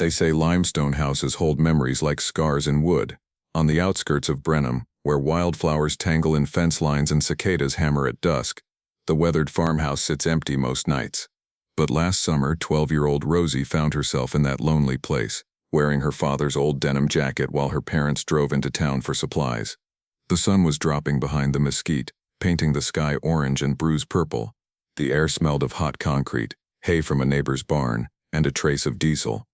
They say limestone houses hold memories like scars in wood. On the outskirts of Brenham, where wildflowers tangle in fence lines and cicadas hammer at dusk, the weathered farmhouse sits empty most nights. But last summer, 12-year-old Rosie found herself in that lonely place, wearing her father's old denim jacket while her parents drove into town for supplies. The sun was dropping behind the mesquite, painting the sky orange and bruised purple. The air smelled of hot concrete, hay from a neighbor's barn, and a trace of diesel.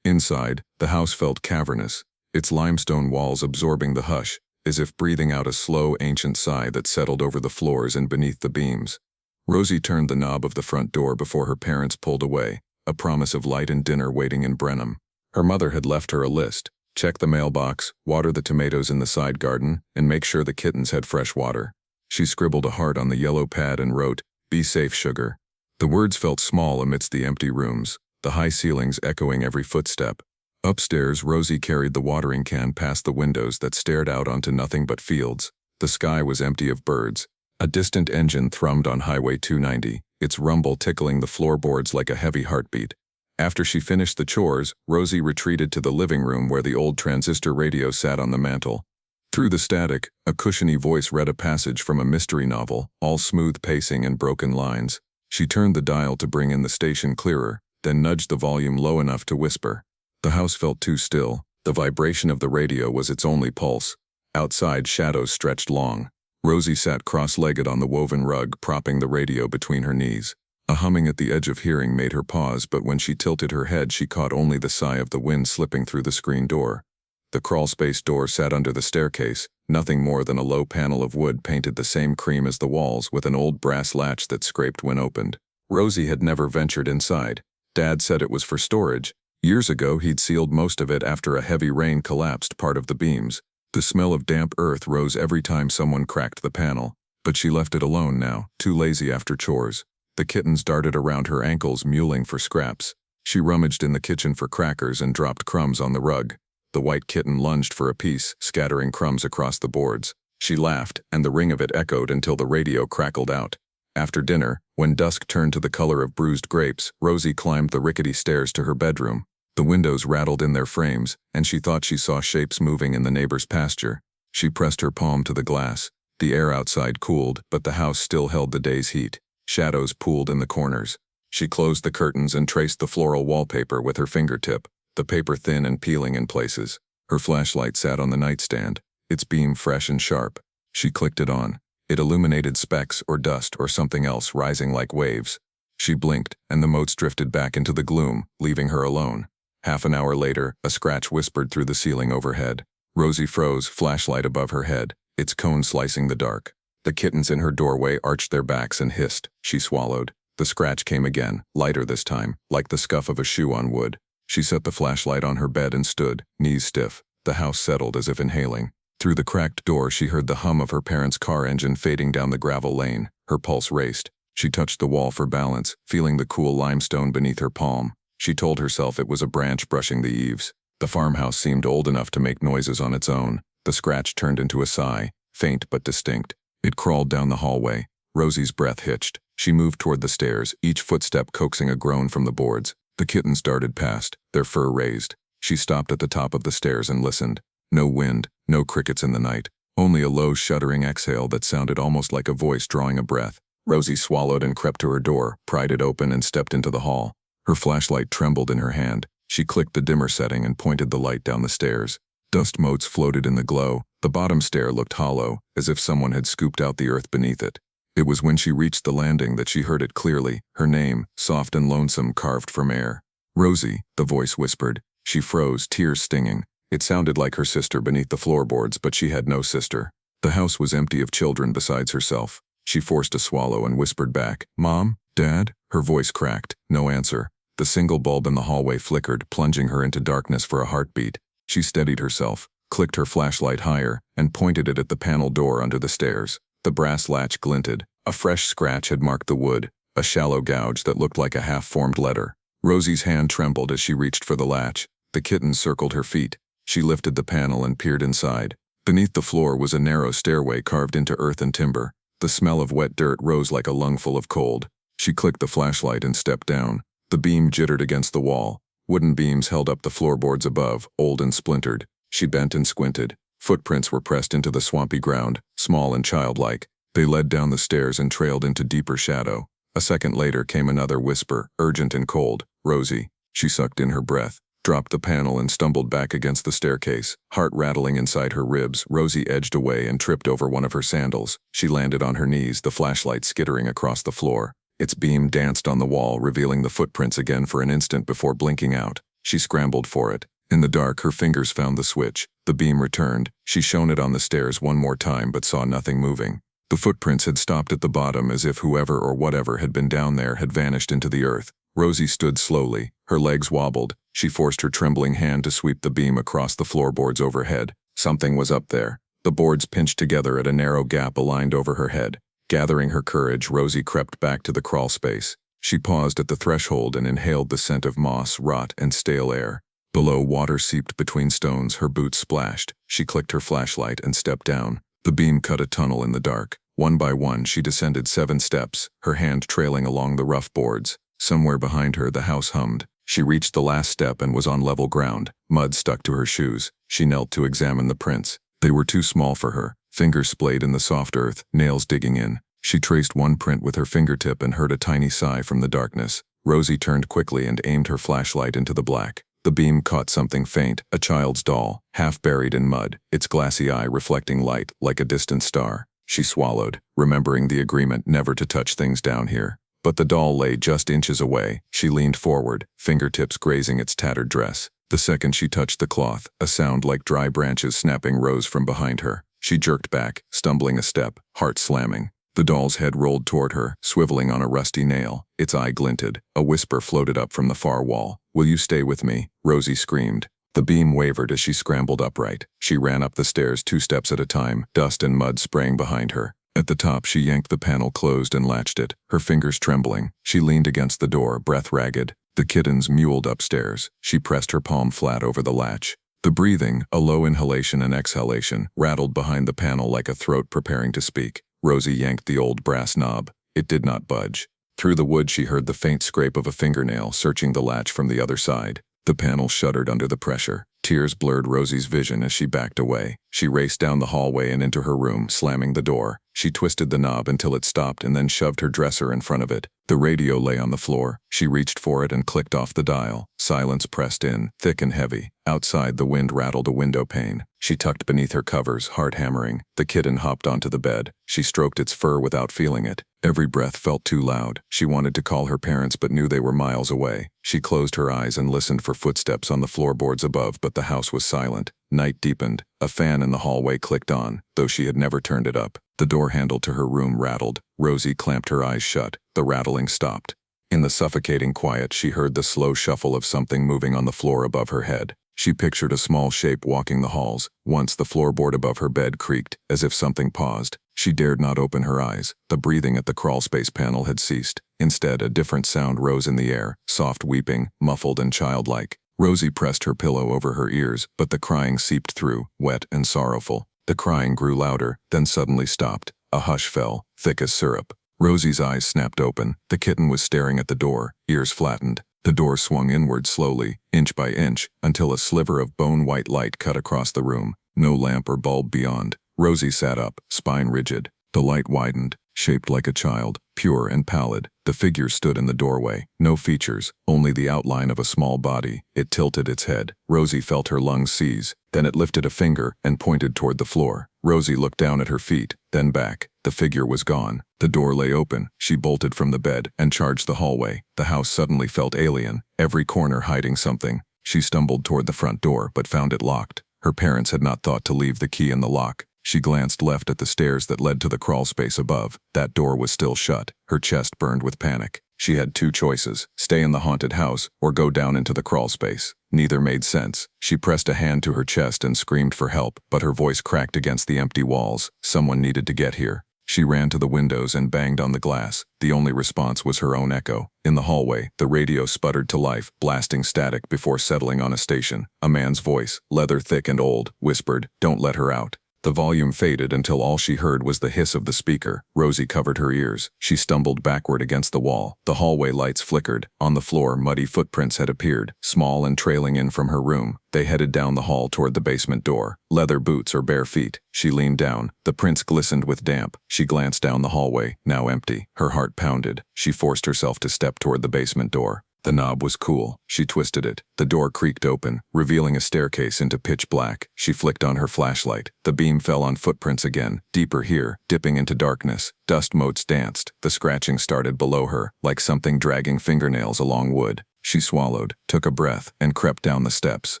Inside, the house felt cavernous, its limestone walls absorbing the hush, as if breathing out a slow, ancient sigh that settled over the floors and beneath the beams. Rosie turned the knob of the front door before her parents pulled away, a promise of light and dinner waiting in Brenham. Her mother had left her a list: check the mailbox, water the tomatoes in the side garden, and make sure the kittens had fresh water. She scribbled a heart on the yellow pad and wrote, "Be safe, sugar." The words felt small amidst the empty rooms, the high ceilings echoing every footstep. Upstairs, Rosie carried the watering can past the windows that stared out onto nothing but fields. The sky was empty of birds. A distant engine thrummed on Highway 290, its rumble tickling the floorboards like a heavy heartbeat. After she finished the chores, Rosie retreated to the living room where the old transistor radio sat on the mantel. Through the static, a cushiony voice read a passage from a mystery novel, all smooth pacing and broken lines. She turned the dial to bring in the station clearer, then nudged the volume low enough to whisper. The house felt too still. The vibration of the radio was its only pulse. Outside, shadows stretched long. Rosie sat cross-legged on the woven rug, propping the radio between her knees. A humming at the edge of hearing made her pause, but when she tilted her head she caught only the sigh of the wind slipping through the screen door. The crawlspace door sat under the staircase, nothing more than a low panel of wood painted the same cream as the walls, with an old brass latch that scraped when opened. Rosie had never ventured inside. Dad said it was for storage. Years ago he'd sealed most of it after a heavy rain collapsed part of the beams. The smell of damp earth rose every time someone cracked the panel, but she left it alone now, too lazy after chores. The kittens darted around her ankles, mewling for scraps. She rummaged in the kitchen for crackers and dropped crumbs on the rug. The white kitten lunged for a piece, scattering crumbs across the boards. She laughed, and the ring of it echoed until the radio crackled out. After dinner, when dusk turned to the color of bruised grapes, Rosie climbed the rickety stairs to her bedroom. The windows rattled in their frames, and she thought she saw shapes moving in the neighbor's pasture. She pressed her palm to the glass. The air outside cooled, but the house still held the day's heat. Shadows pooled in the corners. She closed the curtains and traced the floral wallpaper with her fingertip, the paper thin and peeling in places. Her flashlight sat on the nightstand, its beam fresh and sharp. She clicked it on. It illuminated specks or dust or something else rising like waves. She blinked, and the motes drifted back into the gloom, leaving her alone. Half an hour later, a scratch whispered through the ceiling overhead. Rosie froze, flashlight above her head, its cone slicing the dark. The kittens in her doorway arched their backs and hissed. She swallowed. The scratch came again, lighter this time, like the scuff of a shoe on wood. She set the flashlight on her bed and stood, knees stiff. The house settled as if inhaling. Through the cracked door she heard the hum of her parents' car engine fading down the gravel lane. Her pulse raced. She touched the wall for balance, feeling the cool limestone beneath her palm. She told herself it was a branch brushing the eaves. The farmhouse seemed old enough to make noises on its own. The scratch turned into a sigh, faint but distinct. It crawled down the hallway. Rosie's breath hitched. She moved toward the stairs, each footstep coaxing a groan from the boards. The kittens darted past, their fur raised. She stopped at the top of the stairs and listened. No wind, no crickets in the night, only a low shuddering exhale that sounded almost like a voice drawing a breath. Rosie swallowed and crept to her door, pried it open and stepped into the hall. Her flashlight trembled in her hand. She clicked the dimmer setting and pointed the light down the stairs. Dust motes floated in the glow. The bottom stair looked hollow, as if someone had scooped out the earth beneath it. It was when she reached the landing that she heard it clearly, her name, soft and lonesome, carved from air. "Rosie," the voice whispered. She froze, tears stinging. It sounded like her sister beneath the floorboards, but she had no sister. The house was empty of children besides herself. She forced a swallow and whispered back, "Mom? Dad?" Her voice cracked. No answer. The single bulb in the hallway flickered, plunging her into darkness for a heartbeat. She steadied herself, clicked her flashlight higher, and pointed it at the panel door under the stairs. The brass latch glinted. A fresh scratch had marked the wood, a shallow gouge that looked like a half-formed letter. Rosie's hand trembled as she reached for the latch. The kittens circled her feet. She lifted the panel and peered inside. Beneath the floor was a narrow stairway carved into earth and timber. The smell of wet dirt rose like a lungful of cold. She clicked the flashlight and stepped down. The beam jittered against the wall. Wooden beams held up the floorboards above, old and splintered. She bent and squinted. Footprints were pressed into the swampy ground, small and childlike. They led down the stairs and trailed into deeper shadow. A second later came another whisper, urgent and cold. "Rosie." She sucked in her breath, dropped the panel and stumbled back against the staircase. Heart rattling inside her ribs, Rosie edged away and tripped over one of her sandals. She landed on her knees, the flashlight skittering across the floor. Its beam danced on the wall, revealing the footprints again for an instant before blinking out. She scrambled for it. In the dark, her fingers found the switch. The beam returned. She shone it on the stairs one more time but saw nothing moving. The footprints had stopped at the bottom, as if whoever or whatever had been down there had vanished into the earth. Rosie stood slowly. Her legs wobbled. She forced her trembling hand to sweep the beam across the floorboards overhead. Something was up there. The boards pinched together at a narrow gap aligned over her head. Gathering her courage, Rosie crept back to the crawl space. She paused at the threshold and inhaled the scent of moss, rot, and stale air. Below, water seeped between stones. Her boots splashed. She clicked her flashlight and stepped down. The beam cut a tunnel in the dark. One by one, she descended 7 steps, her hand trailing along the rough boards. Somewhere behind her, the house hummed. She reached the last step and was on level ground. Mud stuck to her shoes. She knelt to examine the prints. They were too small for her. Fingers splayed in the soft earth, nails digging in. She traced one print with her fingertip and heard a tiny sigh from the darkness. Rosie turned quickly and aimed her flashlight into the black. The beam caught something faint, a child's doll, half buried in mud, its glassy eye reflecting light like a distant star. She swallowed, remembering the agreement never to touch things down here. But the doll lay just inches away. She leaned forward, fingertips grazing its tattered dress. The second she touched the cloth, a sound like dry branches snapping rose from behind her. She jerked back, stumbling a step, heart slamming. The doll's head rolled toward her, swiveling on a rusty nail. Its eye glinted. A whisper floated up from the far wall. "Will you stay with me?" Rosie screamed. The beam wavered as she scrambled upright. She ran up the stairs 2 steps at a time, dust and mud spraying behind her. At the top, she yanked the panel closed and latched it, her fingers trembling. She leaned against the door, breath ragged. The kittens mewled upstairs. She pressed her palm flat over the latch. The breathing, a low inhalation and exhalation, rattled behind the panel like a throat preparing to speak. Rosie yanked the old brass knob. It did not budge. Through the wood, she heard the faint scrape of a fingernail searching the latch from the other side. The panel shuddered under the pressure. Tears blurred Rosie's vision as she backed away. She raced down the hallway and into her room, slamming the door. She twisted the knob until it stopped and then shoved her dresser in front of it. The radio lay on the floor. She reached for it and clicked off the dial. Silence pressed in, thick and heavy. Outside, the wind rattled a window pane. She tucked beneath her covers, heart hammering. The kitten hopped onto the bed. She stroked its fur without feeling it. Every breath felt too loud. She wanted to call her parents but knew they were miles away. She closed her eyes and listened for footsteps on the floorboards above, but the house was silent. Night deepened. A fan in the hallway clicked on, though she had never turned it up. The door handle to her room rattled. Rosie clamped her eyes shut. The rattling stopped. In the suffocating quiet, she heard the slow shuffle of something moving on the floor above her head. She pictured a small shape walking the halls. Once the floorboard above her bed creaked, as if something paused. She dared not open her eyes. The breathing at the crawlspace panel had ceased. Instead, a different sound rose in the air, soft weeping, muffled and childlike. Rosie pressed her pillow over her ears, but the crying seeped through, wet and sorrowful. The crying grew louder, then suddenly stopped. A hush fell, thick as syrup. Rosie's eyes snapped open. The kitten was staring at the door, ears flattened. The door swung inward slowly, inch by inch, until a sliver of bone-white light cut across the room. No lamp or bulb beyond. Rosie sat up, spine rigid. The light widened, shaped like a child, pure and pallid. The figure stood in the doorway. No features, only the outline of a small body. It tilted its head. Rosie felt her lungs seize. Then it lifted a finger and pointed toward the floor. Rosie looked down at her feet, then back. The figure was gone. The door lay open. She bolted from the bed and charged the hallway. The house suddenly felt alien, every corner hiding something. She stumbled toward the front door but found it locked. Her parents had not thought to leave the key in the lock. She glanced left at the stairs that led to the crawlspace above. That door was still shut. Her chest burned with panic. She had 2 choices: stay in the haunted house or go down into the crawlspace. Neither made sense. She pressed a hand to her chest and screamed for help, but her voice cracked against the empty walls. Someone needed to get here. She ran to the windows and banged on the glass. The only response was her own echo. In the hallway, the radio sputtered to life, blasting static before settling on a station. A man's voice, leather thick and old, whispered, "Don't let her out." The volume faded until all she heard was the hiss of the speaker. Rosie covered her ears. She stumbled backward against the wall. The hallway lights flickered. On the floor, muddy footprints had appeared, small and trailing in from her room. They headed down the hall toward the basement door. Leather boots or bare feet. She leaned down. The prints glistened with damp. She glanced down the hallway, now empty. Her heart pounded. She forced herself to step toward the basement door. The knob was cool. She twisted it. The door creaked open, revealing a staircase into pitch black. She flicked on her flashlight. The beam fell on footprints again, deeper here, dipping into darkness. Dust motes danced. The scratching started below her, like something dragging fingernails along wood. She swallowed, took a breath, and crept down the steps.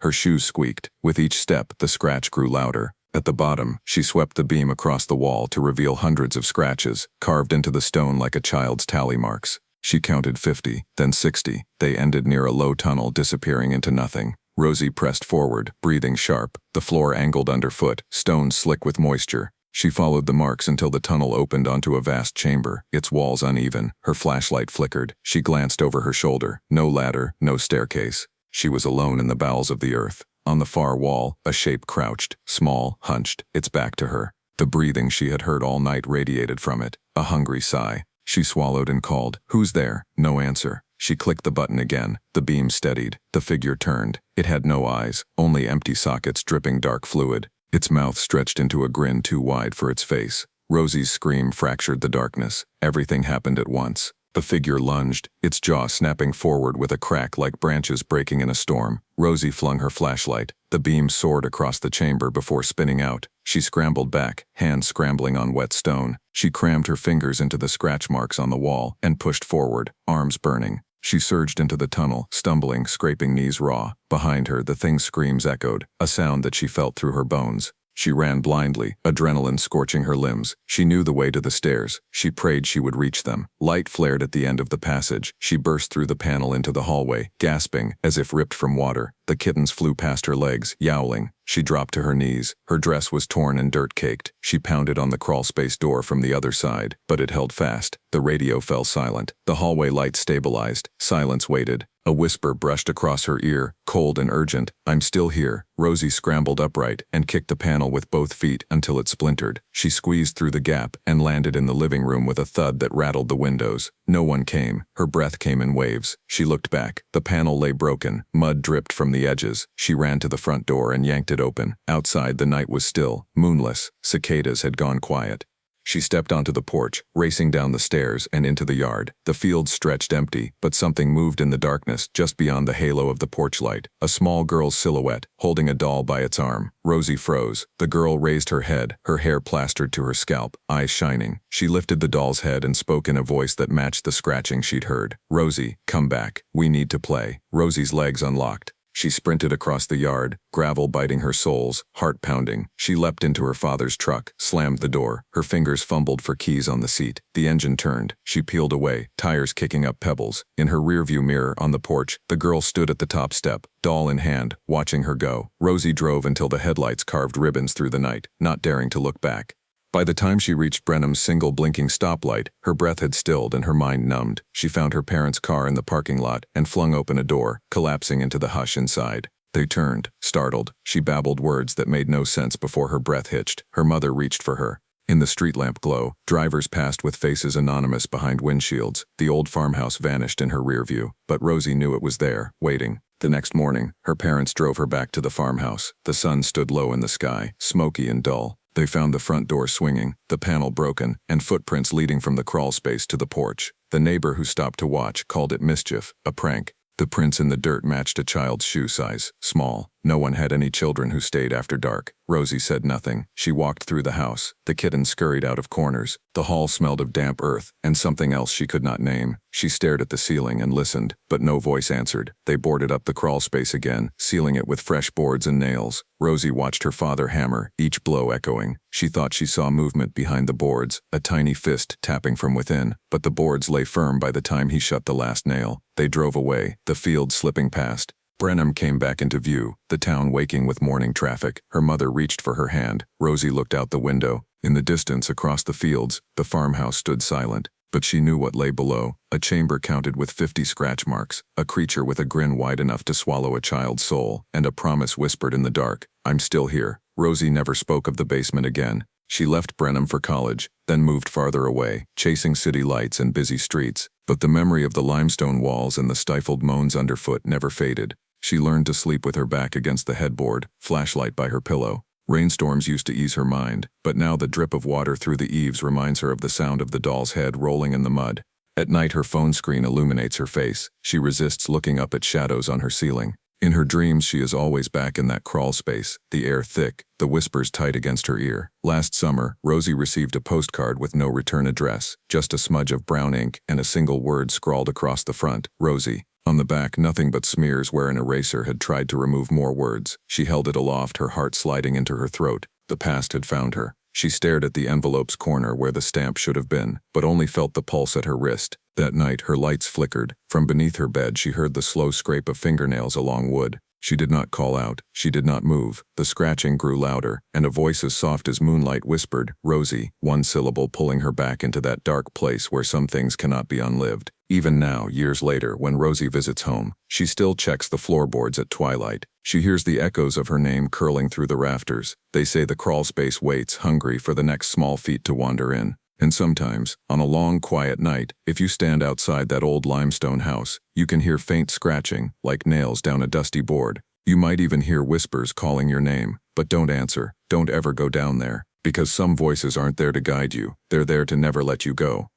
Her shoes squeaked. With each step, the scratch grew louder. At the bottom, she swept the beam across the wall to reveal hundreds of scratches, carved into the stone like a child's tally marks. She counted 50, then 60. They ended near a low tunnel, disappearing into nothing. Rosie pressed forward, breathing sharp. The floor angled underfoot, stones slick with moisture. She followed the marks until the tunnel opened onto a vast chamber, its walls uneven. Her flashlight flickered. She glanced over her shoulder. No ladder, no staircase. She was alone in the bowels of the earth. On the far wall, a shape crouched, small, hunched, its back to her. The breathing she had heard all night radiated from it, a hungry sigh. She swallowed and called, "Who's there?" No answer. She clicked the button again. The beam steadied. The figure turned. It had no eyes, only empty sockets dripping dark fluid. Its mouth stretched into a grin too wide for its face. Rosie's scream fractured the darkness. Everything happened at once. The figure lunged, its jaw snapping forward with a crack like branches breaking in a storm. Rosie flung her flashlight. The beam soared across the chamber before spinning out. She scrambled back, hands scrambling on wet stone. She crammed her fingers into the scratch marks on the wall and pushed forward, arms burning. She surged into the tunnel, stumbling, scraping knees raw. Behind her, the thing's screams echoed, a sound that she felt through her bones. She ran blindly, adrenaline scorching her limbs. She knew the way to the stairs. She prayed she would reach them. Light flared at the end of the passage. She burst through the panel into the hallway, gasping, as if ripped from water. The kittens flew past her legs, yowling. She dropped to her knees. Her dress was torn and dirt-caked. She pounded on the crawlspace door from the other side, but it held fast. The radio fell silent. The hallway lights stabilized. Silence waited. A whisper brushed across her ear, cold and urgent. "I'm still here." Rosie scrambled upright and kicked the panel with both feet until it splintered. She squeezed through the gap and landed in the living room with a thud that rattled the windows. No one came. Her breath came in waves. She looked back. The panel lay broken. Mud dripped from the edges. She ran to the front door and yanked it open. Outside, the night was still, moonless. Cicadas had gone quiet. She stepped onto the porch, racing down the stairs and into the yard. The field stretched empty, but something moved in the darkness just beyond the halo of the porch light. A small girl's silhouette, holding a doll by its arm. Rosie froze. The girl raised her head, her hair plastered to her scalp, eyes shining. She lifted the doll's head and spoke in a voice that matched the scratching she'd heard. "Rosie, come back. We need to play." Rosie's legs unlocked. She sprinted across the yard, gravel biting her soles, heart pounding. She leapt into her father's truck, slammed the door. Her fingers fumbled for keys on the seat. The engine turned. She peeled away, tires kicking up pebbles. In her rearview mirror on the porch, the girl stood at the top step, doll in hand, watching her go. Rosie drove until the headlights carved ribbons through the night, not daring to look back. By the time she reached Brenham's single blinking stoplight, her breath had stilled and her mind numbed. She found her parents' car in the parking lot and flung open a door, collapsing into the hush inside. They turned, startled. She babbled words that made no sense before her breath hitched. Her mother reached for her. In the street lamp glow, drivers passed with faces anonymous behind windshields. The old farmhouse vanished in her rear view, but Rosie knew it was there, waiting. The next morning, her parents drove her back to the farmhouse. The sun stood low in the sky, smoky and dull. They found the front door swinging, the panel broken, and footprints leading from the crawl space to the porch. The neighbor who stopped to watch called it mischief, a prank. The prints in the dirt matched a child's shoe size, small. No one had any children who stayed after dark. Rosie said nothing. She walked through the house. The kittens scurried out of corners. The hall smelled of damp earth, and something else she could not name. She stared at the ceiling and listened, but no voice answered. They boarded up the crawl space again, sealing it with fresh boards and nails. Rosie watched her father hammer, each blow echoing. She thought she saw movement behind the boards, a tiny fist tapping from within, but the boards lay firm by the time he shut the last nail. They drove away, the field slipping past. Brenham came back into view, the town waking with morning traffic. Her mother reached for her hand. Rosie looked out the window. In the distance, across the fields, the farmhouse stood silent. But she knew what lay below, a chamber counted with 50 scratch marks, a creature with a grin wide enough to swallow a child's soul, and a promise whispered in the dark. "I'm still here." Rosie never spoke of the basement again. She left Brenham for college, then moved farther away, chasing city lights and busy streets. But the memory of the limestone walls and the stifled moans underfoot never faded. She learned to sleep with her back against the headboard, flashlight by her pillow. Rainstorms used to ease her mind, but now the drip of water through the eaves reminds her of the sound of the doll's head rolling in the mud. At night her phone screen illuminates her face. She resists looking up at shadows on her ceiling. In her dreams she is always back in that crawl space, the air thick, the whispers tight against her ear. Last summer, Rosie received a postcard with no return address, just a smudge of brown ink and a single word scrawled across the front, Rosie. On the back, nothing but smears where an eraser had tried to remove more words. She held it aloft, her heart sliding into her throat. The past had found her. She stared at the envelope's corner where the stamp should have been, but only felt the pulse at her wrist. That night, her lights flickered. From beneath her bed, she heard the slow scrape of fingernails along wood. She did not call out. She did not move. The scratching grew louder, and a voice as soft as moonlight whispered, Rosie, one syllable pulling her back into that dark place where some things cannot be unlived. Even now, years later, when Rosie visits home, she still checks the floorboards at twilight. She hears the echoes of her name curling through the rafters. They say the crawl space waits, hungry for the next small feet to wander in. And sometimes, on a long, quiet night, if you stand outside that old limestone house, you can hear faint scratching, like nails down a dusty board. You might even hear whispers calling your name, but don't answer. Don't ever go down there, because some voices aren't there to guide you. They're there to never let you go.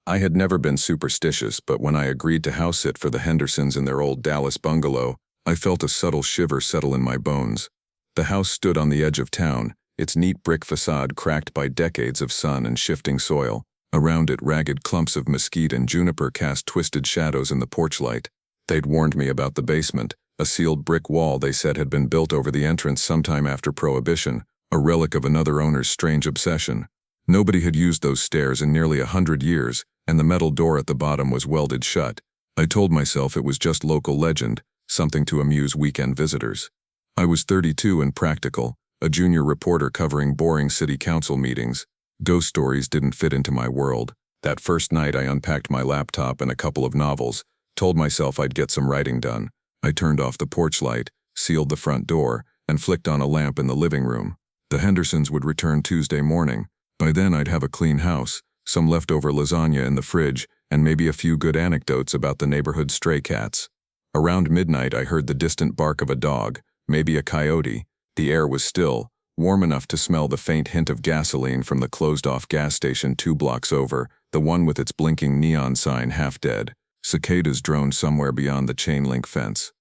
I had never been superstitious, but when I agreed to house sit for the Hendersons in their old Dallas bungalow, I felt a subtle shiver settle in my bones. The house stood on the edge of town, its neat brick facade cracked by decades of sun and shifting soil. Around it, ragged clumps of mesquite and juniper cast twisted shadows in the porch light. They'd warned me about the basement, a sealed brick wall they said had been built over the entrance sometime after Prohibition, a relic of another owner's strange obsession. Nobody had used those stairs in nearly 100 years, and the metal door at the bottom was welded shut. I told myself it was just local legend, something to amuse weekend visitors. I was 32 and practical, a junior reporter covering boring city council meetings. Ghost stories didn't fit into my world. That first night I unpacked my laptop and a couple of novels, told myself I'd get some writing done. I turned off the porch light, sealed the front door, and flicked on a lamp in the living room. The Hendersons would return Tuesday morning. By then I'd have a clean house, some leftover lasagna in the fridge, and maybe a few good anecdotes about the neighborhood stray cats. Around midnight I heard the distant bark of a dog, maybe a coyote. The air was still, warm enough to smell the faint hint of gasoline from the closed-off gas station 2 blocks over, the one with its blinking neon sign half dead. Cicadas droned somewhere beyond the chain-link fence.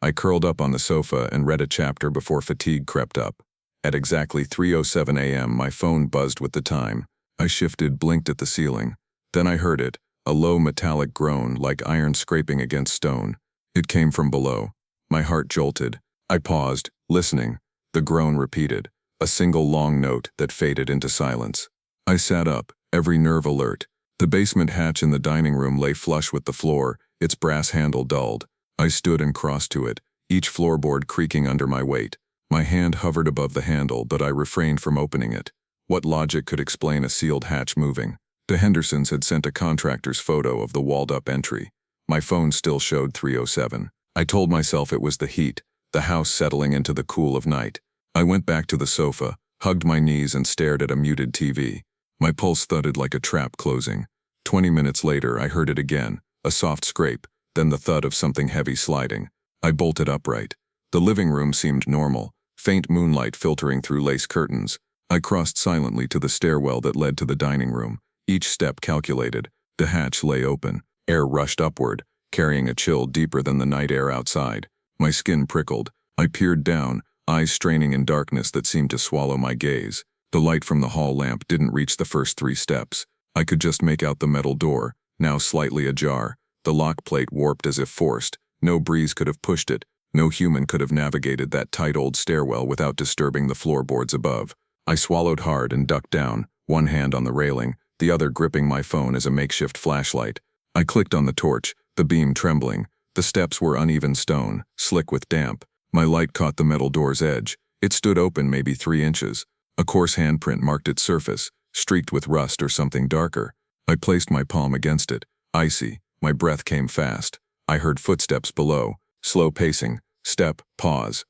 I curled up on the sofa and read a chapter before fatigue crept up. At exactly 3:07 a.m. my phone buzzed with the time. I shifted, blinked at the ceiling. Then I heard it, a low metallic groan like iron scraping against stone. It came from below. My heart jolted. I paused, listening. The groan repeated, a single long note that faded into silence. I sat up, every nerve alert. The basement hatch in the dining room lay flush with the floor, its brass handle dulled. I stood and crossed to it, each floorboard creaking under my weight. My hand hovered above the handle, but I refrained from opening it. What logic could explain a sealed hatch moving? The Hendersons had sent a contractor's photo of the walled-up entry. My phone still showed 3:07. I told myself it was the heat, the house settling into the cool of night. I went back to the sofa, hugged my knees and stared at a muted TV. My pulse thudded like a trap closing. 20 minutes later I heard it again, a soft scrape, then the thud of something heavy sliding. I bolted upright. The living room seemed normal, faint moonlight filtering through lace curtains. I crossed silently to the stairwell that led to the dining room, each step calculated. The hatch lay open. Air rushed upward, carrying a chill deeper than the night air outside. My skin prickled. I peered down, eyes straining in darkness that seemed to swallow my gaze. The light from the hall lamp didn't reach the first 3 steps. I could just make out the metal door, now slightly ajar, the lock plate warped as if forced. No breeze could have pushed it. No human could have navigated that tight old stairwell without disturbing the floorboards above. I swallowed hard and ducked down, one hand on the railing, the other gripping my phone as a makeshift flashlight. I clicked on the torch, the beam trembling. The steps were uneven stone, slick with damp. My light caught the metal door's edge. It stood open maybe 3 inches. A coarse handprint marked its surface, streaked with rust or something darker. I placed my palm against it, icy. My breath came fast. I heard footsteps below, slow pacing, step, pause,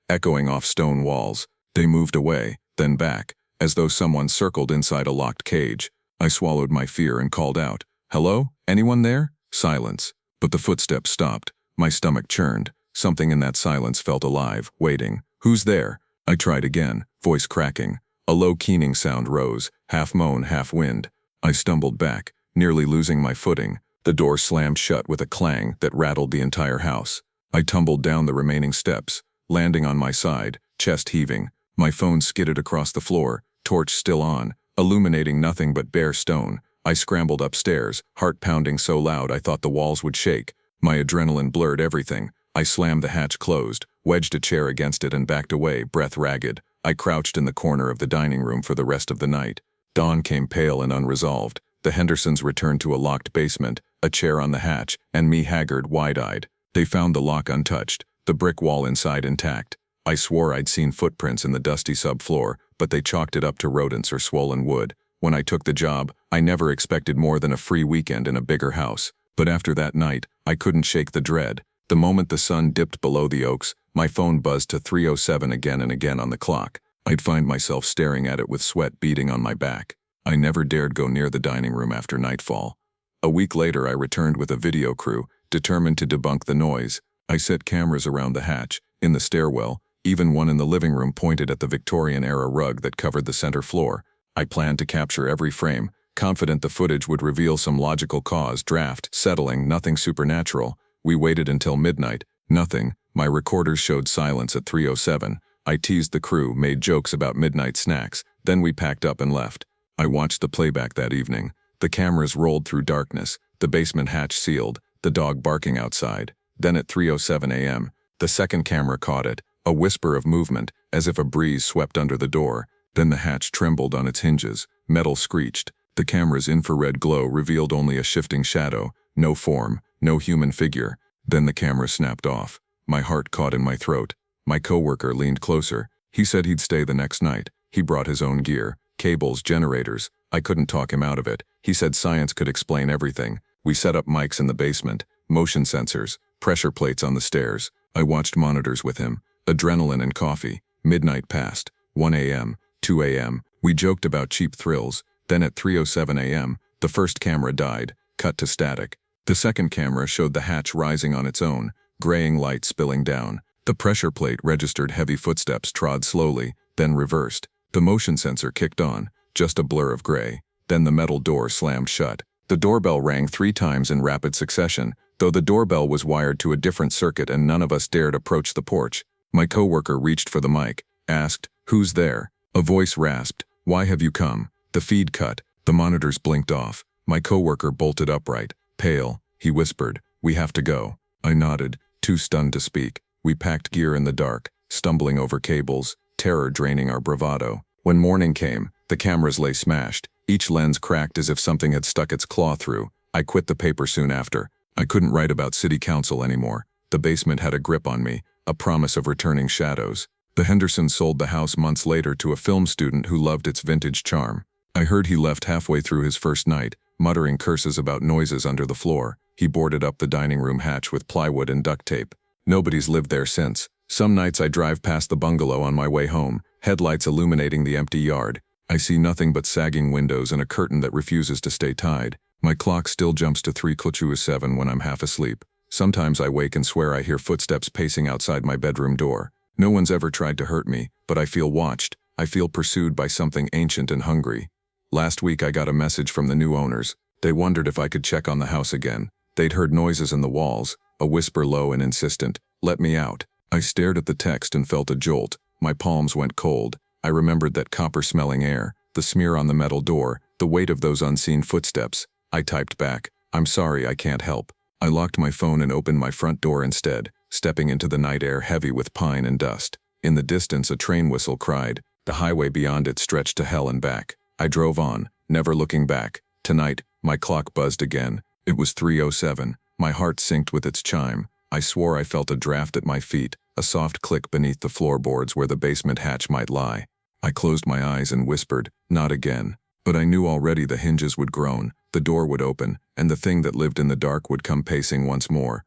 echoing off stone walls. They moved away, then back, as though someone circled inside a locked cage. I swallowed my fear and called out, "Hello? Anyone there?" Silence. But the footsteps stopped. My stomach churned. Something in that silence felt alive, waiting. "Who's there?" I tried again, voice cracking. A low keening sound rose, half moan, half wind. I stumbled back, nearly losing my footing. The door slammed shut with a clang that rattled the entire house. I tumbled down the remaining steps, landing on my side, chest heaving. My phone skidded across the floor, torch still on, illuminating nothing but bare stone. I scrambled upstairs, heart pounding so loud I thought the walls would shake. My adrenaline blurred everything. I slammed the hatch closed, wedged a chair against it and backed away, breath ragged. I crouched in the corner of the dining room for the rest of the night. Dawn came pale and unresolved. The Hendersons returned to a locked basement, a chair on the hatch, and me haggard, wide-eyed. They found the lock untouched, the brick wall inside intact. I swore I'd seen footprints in the dusty subfloor, but they chalked it up to rodents or swollen wood. When I took the job, I never expected more than a free weekend in a bigger house. But after that night, I couldn't shake the dread. The moment the sun dipped below the oaks, my phone buzzed to 3:07 again and again on the clock. I'd find myself staring at it with sweat beading on my back. I never dared go near the dining room after nightfall. A week later I returned with a video crew, determined to debunk the noise. I set cameras around the hatch, in the stairwell, even one in the living room pointed at the Victorian-era rug that covered the center floor. I planned to capture every frame, confident the footage would reveal some logical cause, draft, settling, nothing supernatural. We waited until midnight, nothing. My recorders showed silence at 3:07. I teased the crew, made jokes about midnight snacks, then we packed up and left. I watched the playback that evening. The cameras rolled through darkness, the basement hatch sealed, the dog barking outside. Then at 3:07 a.m., the second camera caught it, a whisper of movement, as if a breeze swept under the door. Then the hatch trembled on its hinges, metal screeched. The camera's infrared glow revealed only a shifting shadow, no form, no human figure. Then the camera snapped off. My heart caught in my throat. My coworker leaned closer. He said he'd stay the next night. He brought his own gear, cables, generators. I couldn't talk him out of it. He said science could explain everything. We set up mics in the basement, motion sensors, pressure plates on the stairs. I watched monitors with him, adrenaline and coffee. Midnight passed, 1 a.m., 2 a.m. We joked about cheap thrills. Then at 3:07 a.m., the first camera died, cut to static. The second camera showed the hatch rising on its own, graying light spilling down. The pressure plate registered heavy footsteps trod slowly, then reversed. The motion sensor kicked on, just a blur of gray. Then the metal door slammed shut. The doorbell rang 3 times in rapid succession, though the doorbell was wired to a different circuit and none of us dared approach the porch. My coworker reached for the mic, asked, "Who's there?" A voice rasped, "Why have you come?" The feed cut. The monitors blinked off. My coworker bolted upright, pale. He whispered, "We have to go." I nodded, too stunned to speak. We packed gear in the dark, stumbling over cables, terror draining our bravado. When morning came, the cameras lay smashed, each lens cracked as if something had stuck its claw through. I quit the paper soon after. I couldn't write about city council anymore. The basement had a grip on me, a promise of returning shadows. The Hendersons sold the house months later to a film student who loved its vintage charm. I heard he left halfway through his first night, muttering curses about noises under the floor. He boarded up the dining room hatch with plywood and duct tape. Nobody's lived there since. Some nights I drive past the bungalow on my way home, headlights illuminating the empty yard. I see nothing but sagging windows and a curtain that refuses to stay tied. My clock still jumps to 3:07 when I'm half asleep. Sometimes I wake and swear I hear footsteps pacing outside my bedroom door. No one's ever tried to hurt me, but I feel watched. I feel pursued by something ancient and hungry. Last week I got a message from the new owners. They wondered if I could check on the house again. They'd heard noises in the walls, a whisper low and insistent, "Let me out." I stared at the text and felt a jolt. My palms went cold. I remembered that copper-smelling air, the smear on the metal door, the weight of those unseen footsteps. I typed back, "I'm sorry, I can't help." I locked my phone and opened my front door instead, stepping into the night air heavy with pine and dust. In the distance a train whistle cried. The highway beyond it stretched to hell and back. I drove on, never looking back. Tonight, my clock buzzed again. It was 3:07. My heart synced with its chime. I swore I felt a draft at my feet, a soft click beneath the floorboards where the basement hatch might lie. I closed my eyes and whispered, "Not again." But I knew already the hinges would groan, the door would open, and the thing that lived in the dark would come pacing once more.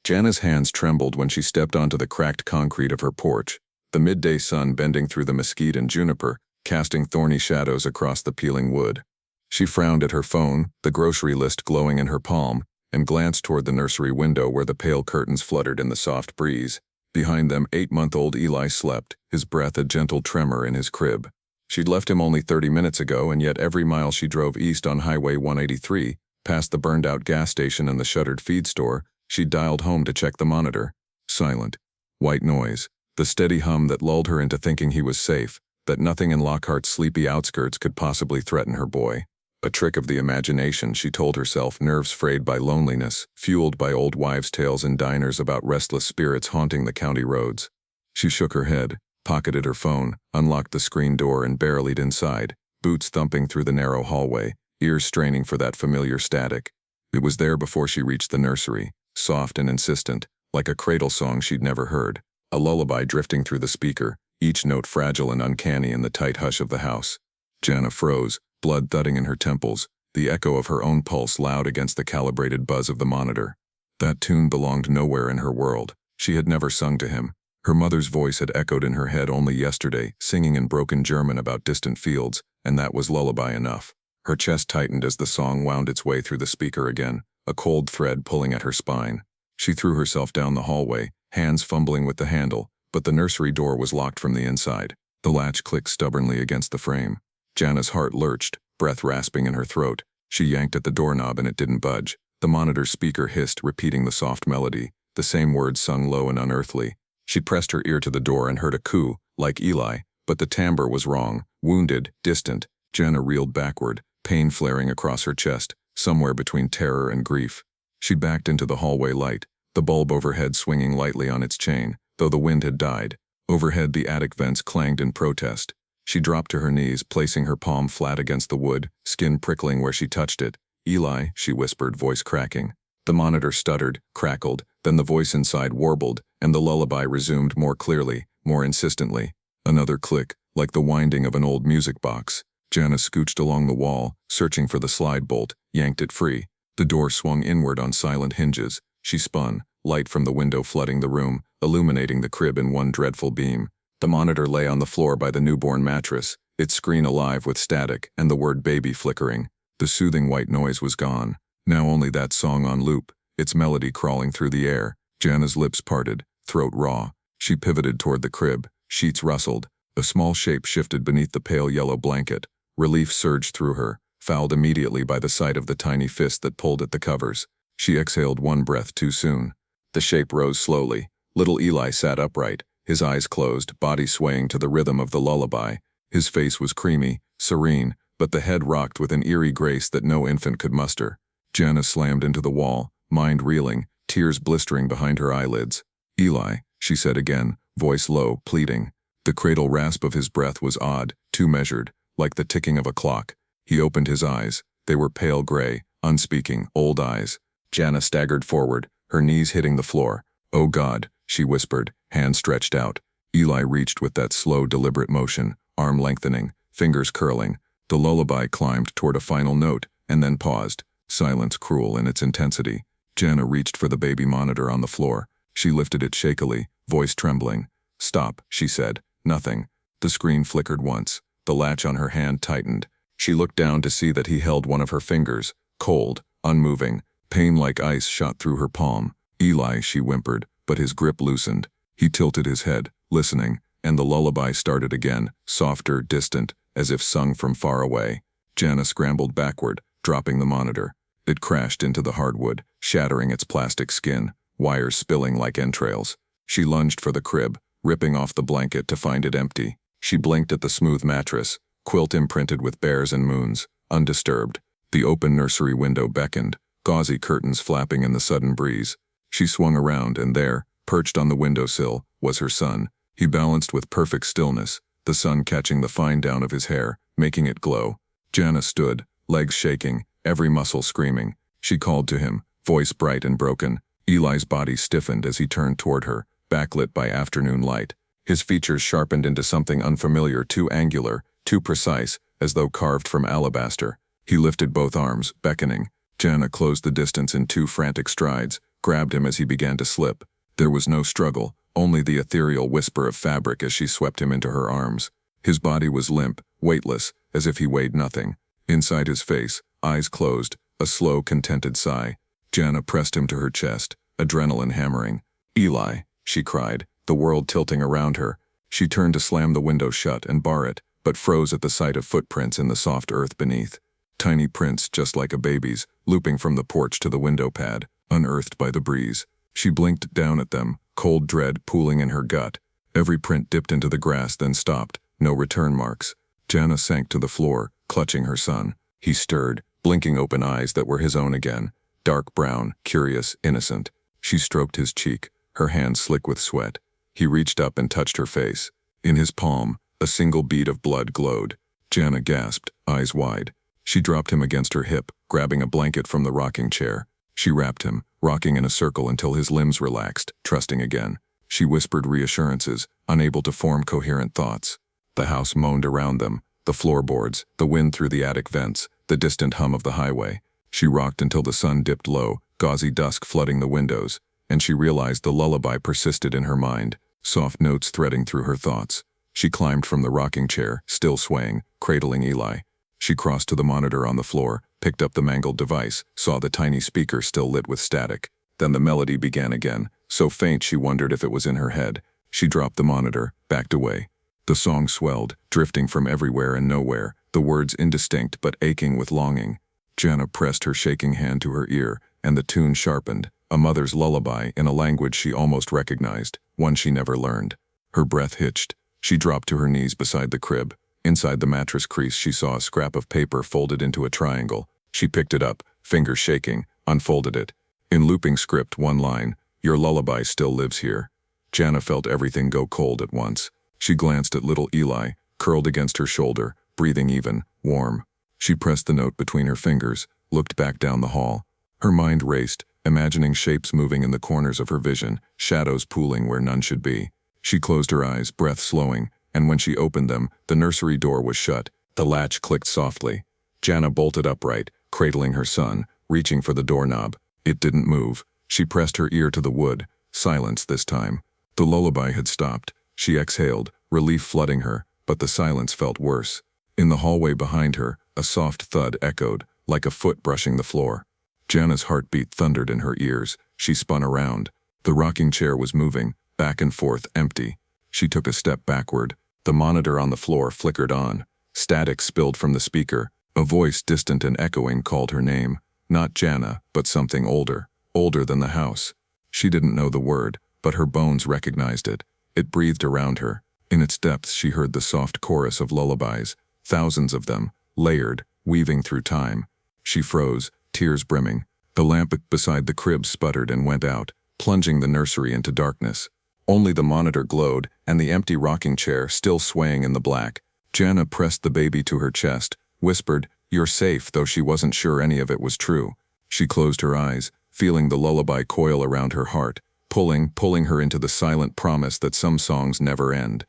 Jana's hands trembled when she stepped onto the cracked concrete of her porch, the midday sun bending through the mesquite and juniper, casting thorny shadows across the peeling wood. She frowned at her phone, the grocery list glowing in her palm, and glanced toward the nursery window where the pale curtains fluttered in the soft breeze. Behind them, 8-month-old Eli slept, his breath a gentle tremor in his crib. She'd left him only 30 minutes ago, and yet every mile she drove east on Highway 183, past the burned-out gas station and the shuttered feed store, she dialed home to check the monitor. Silent. White noise. The steady hum that lulled her into thinking he was safe, that nothing in Lockhart's sleepy outskirts could possibly threaten her boy. A trick of the imagination, she told herself, nerves frayed by loneliness, fueled by old wives' tales in diners about restless spirits haunting the county roads. She shook her head, pocketed her phone, unlocked the screen door and barreled inside, boots thumping through the narrow hallway, ears straining for that familiar static. It was there before she reached the nursery, soft and insistent, like a cradle song she'd never heard, a lullaby drifting through the speaker, each note fragile and uncanny in the tight hush of the house. Jana froze, blood thudding in her temples, the echo of her own pulse loud against the calibrated buzz of the monitor. That tune belonged nowhere in her world. She had never sung to him. Her mother's voice had echoed in her head only yesterday, singing in broken German about distant fields, and that was lullaby enough. Her chest tightened as the song wound its way through the speaker again, a cold thread pulling at her spine. She threw herself down the hallway, hands fumbling with the handle, but the nursery door was locked from the inside. The latch clicked stubbornly against the frame. Jana's heart lurched, breath rasping in her throat. She yanked at the doorknob and it didn't budge. The monitor speaker hissed, repeating the soft melody, the same words sung low and unearthly. She pressed her ear to the door and heard a coo, like Eli, but the timbre was wrong, wounded, distant. Jana reeled backward, pain flaring across her chest, somewhere between terror and grief. She backed into the hallway light, the bulb overhead swinging lightly on its chain, though the wind had died. Overhead the attic vents clanged in protest. She dropped to her knees, placing her palm flat against the wood, skin prickling where she touched it. "Eli," she whispered, voice cracking. The monitor stuttered, crackled, then the voice inside warbled, and the lullaby resumed more clearly, more insistently. Another click, like the winding of an old music box. Jana scooched along the wall, searching for the slide bolt, yanked it free. The door swung inward on silent hinges. She spun, light from the window flooding the room, illuminating the crib in one dreadful beam. The monitor lay on the floor by the newborn mattress, its screen alive with static and the word baby flickering. The soothing white noise was gone. Now only that song on loop, its melody crawling through the air. Jana's lips parted, throat raw. She pivoted toward the crib. Sheets rustled. A small shape shifted beneath the pale yellow blanket. Relief surged through her, fouled immediately by the sight of the tiny fist that pulled at the covers. She exhaled one breath too soon. The shape rose slowly. Little Eli sat upright, his eyes closed, body swaying to the rhythm of the lullaby. His face was creamy, serene, but the head rocked with an eerie grace that no infant could muster. Jana slammed into the wall, mind reeling, tears blistering behind her eyelids. "Eli," she said again, voice low, pleading. The cradle rasp of his breath was odd, too measured, like the ticking of a clock. He opened his eyes. They were pale gray, unspeaking, old eyes. Jana staggered forward, her knees hitting the floor. "Oh God," she whispered, hand stretched out. Eli reached with that slow, deliberate motion, arm lengthening, fingers curling. The lullaby climbed toward a final note, and then paused, silence cruel in its intensity. Jana reached for the baby monitor on the floor. She lifted it shakily, voice trembling. "Stop," she said. "Nothing." The screen flickered once. The latch on her hand tightened. She looked down to see that he held one of her fingers, cold, unmoving. Pain like ice shot through her palm. "Eli," she whimpered, but his grip loosened. He tilted his head, listening, and the lullaby started again, softer, distant, as if sung from far away. Jana scrambled backward, dropping the monitor. It crashed into the hardwood, shattering its plastic skin, wires spilling like entrails. She lunged for the crib, ripping off the blanket to find it empty. She blinked at the smooth mattress, quilt imprinted with bears and moons, undisturbed. The open nursery window beckoned, gauzy curtains flapping in the sudden breeze. She swung around, and there, perched on the windowsill, was her son. He balanced with perfect stillness, the sun catching the fine down of his hair, making it glow. Jana stood, legs shaking, every muscle screaming. She called to him, voice bright and broken. Eli's body stiffened as he turned toward her, backlit by afternoon light. His features sharpened into something unfamiliar, too angular, too precise, as though carved from alabaster. He lifted both arms, beckoning. Jana closed the distance in 2 frantic strides, grabbed him as he began to slip. There was no struggle, only the ethereal whisper of fabric as she swept him into her arms. His body was limp, weightless, as if he weighed nothing. Inside his face, eyes closed, a slow, contented sigh. Jana pressed him to her chest, adrenaline hammering. "Eli," she cried, the world tilting around her. She turned to slam the window shut and bar it, but froze at the sight of footprints in the soft earth beneath. Tiny prints, just like a baby's, looping from the porch to the window pad, unearthed by the breeze. She blinked down at them, cold dread pooling in her gut. Every print dipped into the grass, then stopped, no return marks. Jana sank to the floor, clutching her son. He stirred, blinking open eyes that were his own again, dark brown, curious, innocent. She stroked his cheek, her hand slick with sweat. He reached up and touched her face. In his palm, a single bead of blood glowed. Jana gasped, eyes wide. She dropped him against her hip, grabbing a blanket from the rocking chair. She wrapped him, rocking in a circle until his limbs relaxed, trusting again. She whispered reassurances, unable to form coherent thoughts. The house moaned around them, the floorboards, the wind through the attic vents, the distant hum of the highway. She rocked until the sun dipped low, gauzy dusk flooding the windows, and she realized the lullaby persisted in her mind, soft notes threading through her thoughts. She climbed from the rocking chair, still swaying, cradling Eli. She crossed to the monitor on the floor, picked up the mangled device, saw the tiny speaker still lit with static. Then the melody began again, so faint she wondered if it was in her head. She dropped the monitor, backed away. The song swelled, drifting from everywhere and nowhere, the words indistinct but aching with longing. Jana pressed her shaking hand to her ear, and the tune sharpened, a mother's lullaby in a language she almost recognized, one she never learned. Her breath hitched. She dropped to her knees beside the crib. Inside the mattress crease she saw a scrap of paper folded into a triangle. She picked it up, fingers shaking, unfolded it. In looping script, one line, "Your lullaby still lives here." Jana felt everything go cold at once. She glanced at little Eli, curled against her shoulder, breathing even, warm. She pressed the note between her fingers, looked back down the hall. Her mind raced, imagining shapes moving in the corners of her vision, shadows pooling where none should be. She closed her eyes, breath slowing, and when she opened them, the nursery door was shut. The latch clicked softly. Jana bolted upright, cradling her son, reaching for the doorknob. It didn't move. She pressed her ear to the wood. Silence this time. The lullaby had stopped. She exhaled, relief flooding her, but the silence felt worse. In the hallway behind her, a soft thud echoed, like a foot brushing the floor. Jana's heartbeat thundered in her ears. She spun around. The rocking chair was moving, back and forth, empty. She took a step backward. The monitor on the floor flickered on. Static spilled from the speaker. A voice, distant and echoing, called her name. Not Jana, but something older. Older than the house. She didn't know the word, but her bones recognized it. It breathed around her. In its depths she heard the soft chorus of lullabies, thousands of them, layered, weaving through time. She froze, tears brimming. The lamp beside the crib sputtered and went out, plunging the nursery into darkness. Only the monitor glowed, and the empty rocking chair still swaying in the black. Jana pressed the baby to her chest, whispered, "You're safe," though she wasn't sure any of it was true. She closed her eyes, feeling the lullaby coil around her heart, pulling her into the silent promise that some songs never end.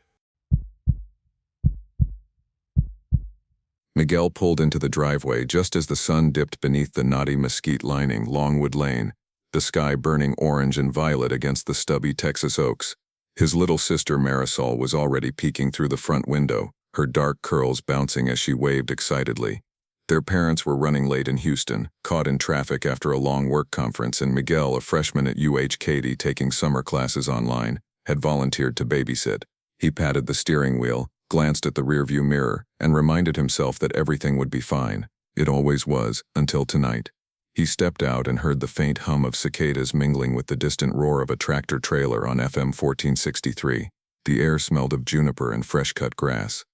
Miguel pulled into the driveway just as the sun dipped beneath the knotty mesquite lining Longwood Lane, the sky burning orange and violet against the stubby Texas oaks. His little sister Marisol was already peeking through the front window, her dark curls bouncing as she waved excitedly. Their parents were running late in Houston, caught in traffic after a long work conference, and Miguel, a freshman at UH Katy taking summer classes online, had volunteered to babysit. He patted the steering wheel, glanced at the rearview mirror, and reminded himself that everything would be fine. It always was, until tonight. He stepped out and heard the faint hum of cicadas mingling with the distant roar of a tractor trailer on FM 1463. The air smelled of juniper and fresh-cut grass.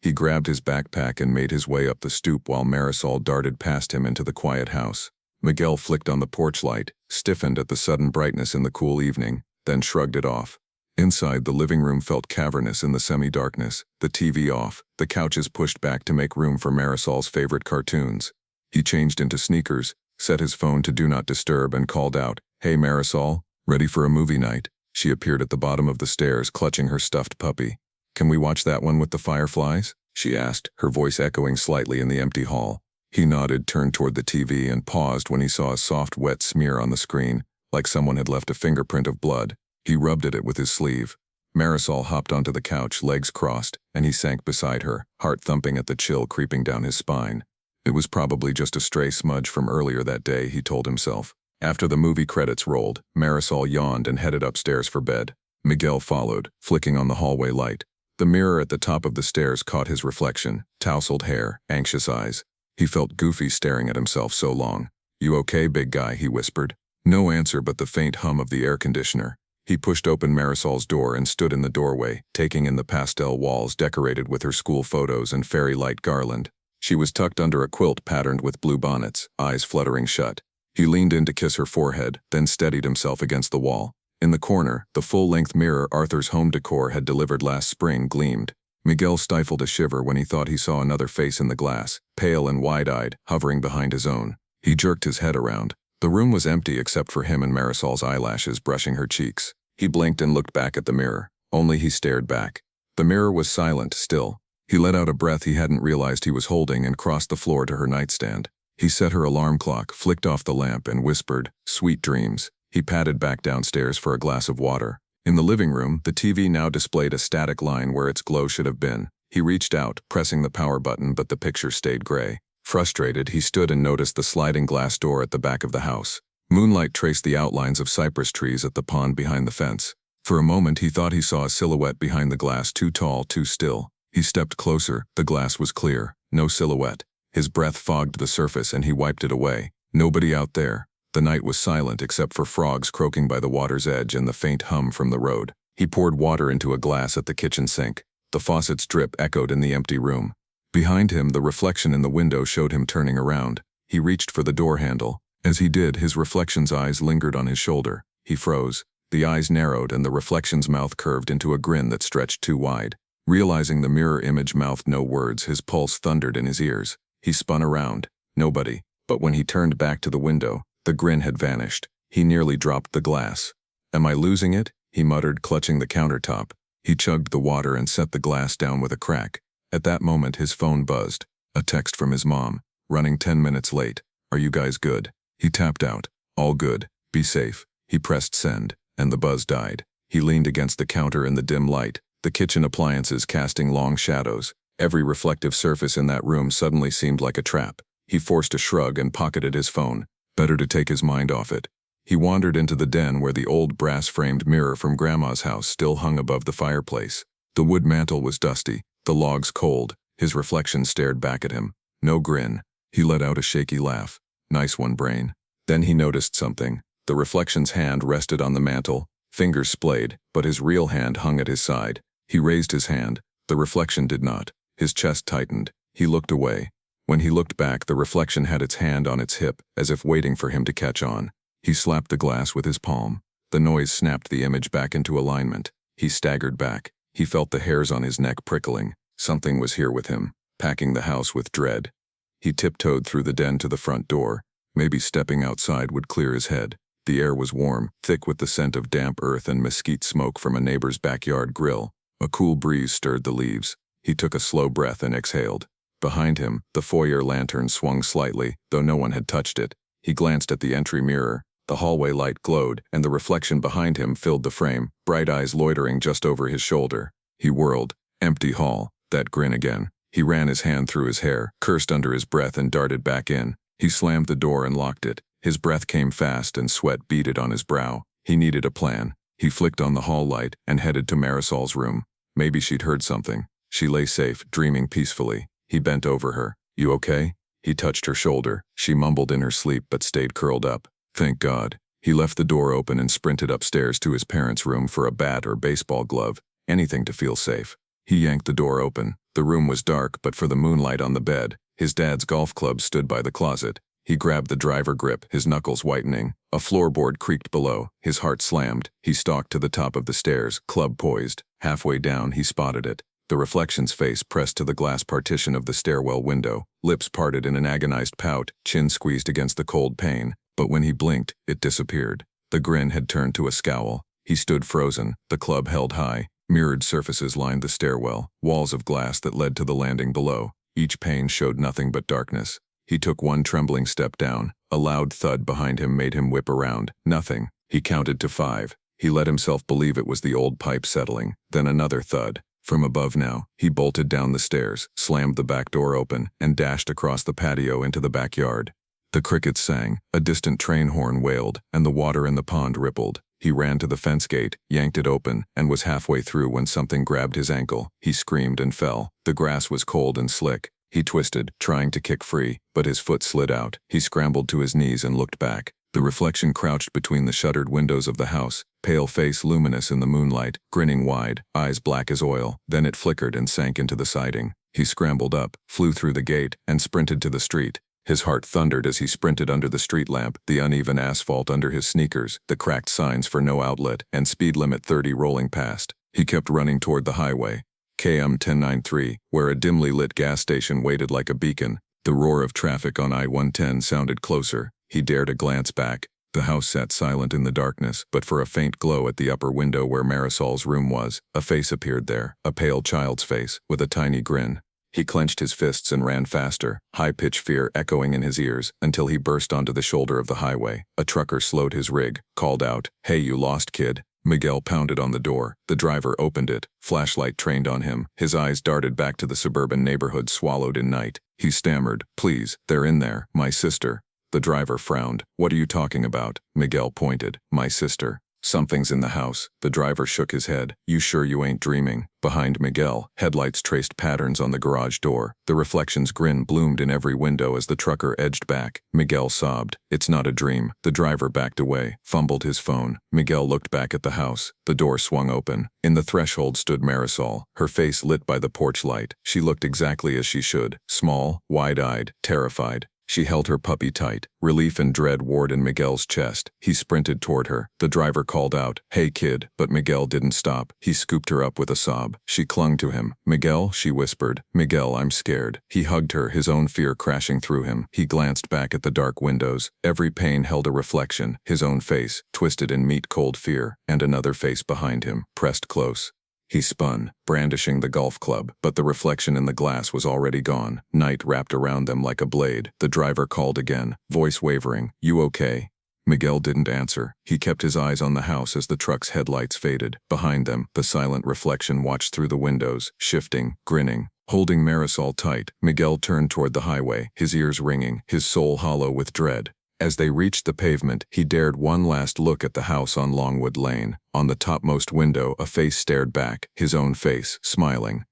He grabbed his backpack and made his way up the stoop while Marisol darted past him into the quiet house. Miguel flicked on the porch light, stiffened at the sudden brightness in the cool evening, then shrugged it off. Inside, the living room felt cavernous in the semi-darkness, the TV off, the couches pushed back to make room for Marisol's favorite cartoons. He changed into sneakers, set his phone to Do Not Disturb, and called out, "Hey Marisol, ready for a movie night?" She appeared at the bottom of the stairs, clutching her stuffed puppy. "Can we watch that one with the fireflies?" she asked, her voice echoing slightly in the empty hall. He nodded, turned toward the TV, and paused when he saw a soft, wet smear on the screen, like someone had left a fingerprint of blood. He rubbed at it with his sleeve. Marisol hopped onto the couch, legs crossed, and he sank beside her, heart thumping at the chill creeping down his spine. It was probably just a stray smudge from earlier that day, he told himself. After the movie credits rolled, Marisol yawned and headed upstairs for bed. Miguel followed, flicking on the hallway light. The mirror at the top of the stairs caught his reflection, tousled hair, anxious eyes. He felt goofy staring at himself so long. "You okay, big guy?" he whispered. No answer but the faint hum of the air conditioner. He pushed open Marisol's door and stood in the doorway, taking in the pastel walls decorated with her school photos and fairy light garland. She was tucked under a quilt patterned with blue bonnets, eyes fluttering shut. He leaned in to kiss her forehead, then steadied himself against the wall. In the corner, the full-length mirror Arthur's home decor had delivered last spring gleamed. Miguel stifled a shiver when he thought he saw another face in the glass, pale and wide-eyed, hovering behind his own. He jerked his head around. The room was empty except for him and Marisol's eyelashes brushing her cheeks. He blinked and looked back at the mirror. Only he stared back. The mirror was silent, still. He let out a breath he hadn't realized he was holding and crossed the floor to her nightstand. He set her alarm clock, flicked off the lamp, and whispered, "Sweet dreams." He padded back downstairs for a glass of water. In the living room, the TV now displayed a static line where its glow should have been. He reached out, pressing the power button, but the picture stayed gray. Frustrated, he stood and noticed the sliding glass door at the back of the house. Moonlight traced the outlines of cypress trees at the pond behind the fence. For a moment he thought he saw a silhouette behind the glass, too tall, too still. He stepped closer. The glass was clear. No silhouette. His breath fogged the surface and he wiped it away. Nobody out there. The night was silent except for frogs croaking by the water's edge and the faint hum from the road. He poured water into a glass at the kitchen sink. The faucet's drip echoed in the empty room. Behind him, the reflection in the window showed him turning around. He reached for the door handle. As he did, his reflection's eyes lingered on his shoulder. He froze. The eyes narrowed and the reflection's mouth curved into a grin that stretched too wide. Realizing the mirror image mouthed no words, his pulse thundered in his ears. He spun around. Nobody. But when he turned back to the window, the grin had vanished. He nearly dropped the glass. "Am I losing it?" he muttered, clutching the countertop. He chugged the water and set the glass down with a crack. At that moment, his phone buzzed. A text from his mom. "Running 10 minutes late. Are you guys good?" He tapped out. "All good. Be safe." He pressed send, and the buzz died. He leaned against the counter in the dim light, the kitchen appliances casting long shadows. Every reflective surface in that room suddenly seemed like a trap. He forced a shrug and pocketed his phone. Better to take his mind off it. He wandered into the den where the old brass-framed mirror from Grandma's house still hung above the fireplace. The wood mantel was dusty, the logs cold. His reflection stared back at him. No grin. He let out a shaky laugh. "Nice one, brain." Then he noticed something. The reflection's hand rested on the mantel, fingers splayed, but his real hand hung at his side. He raised his hand. The reflection did not. His chest tightened. He looked away. When he looked back, the reflection had its hand on its hip, as if waiting for him to catch on. He slapped the glass with his palm. The noise snapped the image back into alignment. He staggered back. He felt the hairs on his neck prickling. Something was here with him, packing the house with dread. He tiptoed through the den to the front door. Maybe stepping outside would clear his head. The air was warm, thick with the scent of damp earth and mesquite smoke from a neighbor's backyard grill. A cool breeze stirred the leaves. He took a slow breath and exhaled. Behind him, the foyer lantern swung slightly, though no one had touched it. He glanced at the entry mirror. The hallway light glowed, and the reflection behind him filled the frame, bright eyes loitering just over his shoulder. He whirled. Empty hall. That grin again. He ran his hand through his hair, cursed under his breath and darted back in. He slammed the door and locked it. His breath came fast and sweat beaded on his brow. He needed a plan. He flicked on the hall light and headed to Marisol's room. Maybe she'd heard something. She lay safe, dreaming peacefully. He bent over her. "You okay?" He touched her shoulder. She mumbled in her sleep but stayed curled up. Thank God. He left the door open and sprinted upstairs to his parents' room for a bat or baseball glove, anything to feel safe. He yanked the door open. The room was dark, but for the moonlight on the bed, his dad's golf club stood by the closet. He grabbed the driver grip, his knuckles whitening. A floorboard creaked below. His heart slammed. He stalked to the top of the stairs, club poised. Halfway down, he spotted it. The reflection's face pressed to the glass partition of the stairwell window, lips parted in an agonized pout, chin squeezed against the cold pane. But when he blinked, it disappeared. The grin had turned to a scowl. He stood frozen, the club held high. Mirrored surfaces lined the stairwell, walls of glass that led to the landing below. Each pane showed nothing but darkness. He took one trembling step down. A loud thud behind him made him whip around. Nothing. He counted to 5. He let himself believe it was the old pipe settling, then another thud. From above now, he bolted down the stairs, slammed the back door open, and dashed across the patio into the backyard. The crickets sang, a distant train horn wailed, and the water in the pond rippled. He ran to the fence gate, yanked it open, and was halfway through when something grabbed his ankle. He screamed and fell. The grass was cold and slick. He twisted, trying to kick free, but his foot slid out. He scrambled to his knees and looked back. The reflection crouched between the shuttered windows of the house, pale face luminous in the moonlight, grinning wide, eyes black as oil. Then it flickered and sank into the siding. He scrambled up, flew through the gate, and sprinted to the street. His heart thundered as he sprinted under the street lamp, the uneven asphalt under his sneakers, the cracked signs for no outlet, and speed limit 30 rolling past. He kept running toward the highway. KM 1093, where a dimly lit gas station waited like a beacon. The roar of traffic on I-110 sounded closer. He dared a glance back. The house sat silent in the darkness, but for a faint glow at the upper window where Marisol's room was, a face appeared there, a pale child's face, with a tiny grin. He clenched his fists and ran faster, high-pitched fear echoing in his ears, until he burst onto the shoulder of the highway. A trucker slowed his rig, called out, "Hey, you lost kid." Miguel pounded on the door. The driver opened it, flashlight trained on him. His eyes darted back to the suburban neighborhood swallowed in night. He stammered, "Please, they're in there, my sister." The driver frowned. "What are you talking about?" Miguel pointed. "My sister." "Something's in the house." The driver shook his head. "You sure you ain't dreaming?" Behind Miguel, headlights traced patterns on the garage door. The reflection's grin bloomed in every window as the trucker edged back. Miguel sobbed. "It's not a dream." The driver backed away, fumbled his phone. Miguel looked back at the house. The door swung open. In the threshold stood Marisol, her face lit by the porch light. She looked exactly as she should, small, wide-eyed, terrified. She held her puppy tight. Relief and dread warred in Miguel's chest. He sprinted toward her. The driver called out, "Hey kid," but Miguel didn't stop. He scooped her up with a sob. She clung to him. "Miguel," she whispered. "Miguel, I'm scared." He hugged her, his own fear crashing through him. He glanced back at the dark windows. Every pane held a reflection, his own face, twisted in meat-cold fear, and another face behind him, pressed close. He spun, brandishing the golf club, but the reflection in the glass was already gone. Night wrapped around them like a blade. The driver called again, voice wavering, "You okay?" Miguel didn't answer. He kept his eyes on the house as the truck's headlights faded. Behind them, the silent reflection watched through the windows, shifting, grinning. Holding Marisol tight, Miguel turned toward the highway, his ears ringing, his soul hollow with dread. As they reached the pavement, he dared one last look at the house on Longwood Lane. On the topmost window, a face stared back, his own face, smiling.